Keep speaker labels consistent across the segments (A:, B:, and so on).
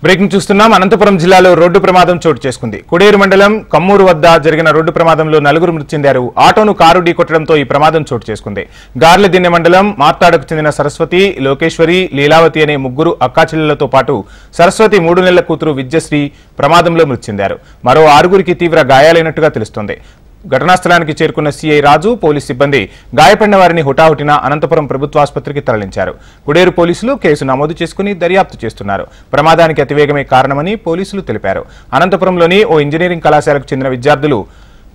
A: Breaking చూస్తున్నాం. అనంతపురం జిల్లాలో road ప్రమాదం చోటు చేసుకుంది. కుడేరు మండలం కమ్మూరు వద్ద జరిగిన రోడ్డు ప్రమాదంలో 4 మృతి చెందారు. ఆటోను కారు ఢీకొట్టడంతో ఈ ప్రమాదం చోటు చేసుకుంది. గార్లదిన్నె మండలం మార్తాడకు చెందిన సరస్వతి, లోకేశ్వరి, లీలావతి అనే 3 అక్కాచెల్లెలతో పాటు సరస్వతి 3 నెలల కూతురు విద్యశ్రీ ప్రమాదంలో మృతి చెందారు. మరో 6గురికి తీవ్ర గాయాలైనట్టుగా తెలుస్తోంది. ఘటనా స్థలానికి చేరుకున్న సీఐ రాజు, పోలీసు సిబ్బంది గాయపడిన వారిని హుటాహుటిన అనంతపురం ప్రభుత్వాసుపత్రికి తరలించారు. కుడేరు పోలీసులు కేసు నమోదు చేసుకుని దర్యాప్తు చేస్తున్నారు. ప్రమాదానికి అతివేగమే కారణమని పోలీసులు తెలిపారు. అనంతపురంలోని ఓ ఇంజనీరింగ్ కళాశాలకు చెందిన విద్యార్థులు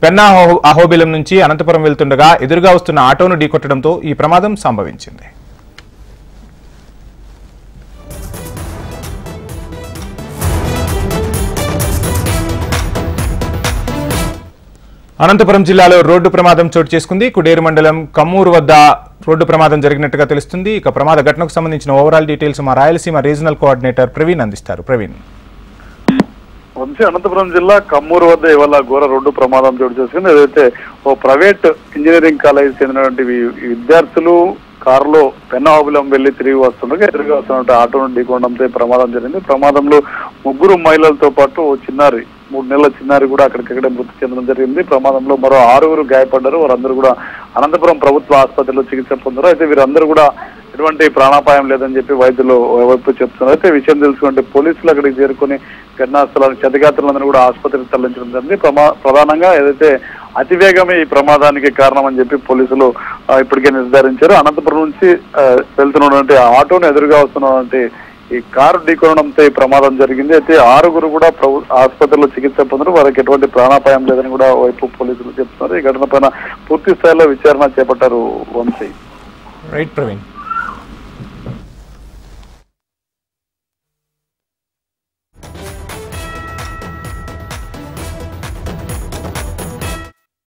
A: పెన్నా అహోబిలం నుంచి అనంతపురం వెళ్తుండగా ఎదురుగా వస్తున్న ఆటోను ఢీకొట్టడంతో ఈ ప్రమాదం సంభవించింది. అనంతపురం జిల్లాలో రోడ్డు ప్రమాదం చోటు చేసుకుంది. కుడేరు మండలం కమ్మూరు వద్ద రోడ్డు ప్రమాదం జరిగినట్టుగా తెలుస్తుంది. ఇక ప్రమాద ఘటనకు సంబంధించిన ఓవరాల్ డీటెయిల్స్ మా రాయలసీమ రీజనల్ కోఆర్డినేటర్ ప్రవీణ్ అందిస్తారు. ప్రవీణ్,
B: అనంతపురం జిల్లా కమ్మూరు వద్ద ఇవాళ ఘోర రోడ్డు ప్రమాదం చోటు చేసుకుంది. ఏదైతే ఓ ప్రైవేట్ ఇంజనీరింగ్ కాలేజ్ చెందినటువంటి విద్యార్థులు కారులో పెన్నాహోబిలం వెళ్లి తిరిగి వస్తుండగా ఎదురుగా వస్తున్నట్టు ఆటోను ఢీకొనడంతో ప్రమాదం జరిగింది. ప్రమాదంలో 3 మహిళలతో పాటు ఓ చిన్నారి 3 నెలల చిన్నారి కూడా అక్కడికక్కడే మృతి చెందడం జరిగింది. ప్రమాదంలో మరో 6గురు గాయపడ్డారు. వారందరూ కూడా అనంతపురం ప్రభుత్వ ఆసుపత్రిలో చికిత్స పొందారు. అయితే వీరందరూ కూడా ఎటువంటి ప్రాణాపాయం లేదని చెప్పి వైద్యులు వైపు చెప్తున్నారు. అయితే విషయం తెలుసుకుంటే పోలీసులు అక్కడికి చేరుకుని ఘటనా స్థలానికి క్షతగాత్రులందరూ కూడా ఆసుపత్రికి తరలించడం జరిగింది. ప్రధానంగా ఏదైతే అతివేగమే ఈ ప్రమాదానికి కారణం అని చెప్పి పోలీసులు ఇప్పటికే నిర్ధారించారు. అనంతపురం నుంచి వెళ్తున్నటువంటి ఆటోను ఎదురుగా వస్తున్నటువంటి ఈ కారు ఢీకొనడంతో ఈ ప్రమాదం జరిగింది. అయితే 6గురు కూడా ఆసుపత్రిలో చికిత్స పొందారు. వారికి ఎటువంటి ప్రాణాపాయం లేదని కూడా వైపు పోలీసులు చెప్తున్నారు. ఈ ఘటన పైన పూర్తి స్థాయిలో విచారణ చేపట్టారు వంశీ.
A: రైట్ ప్రవీణ్.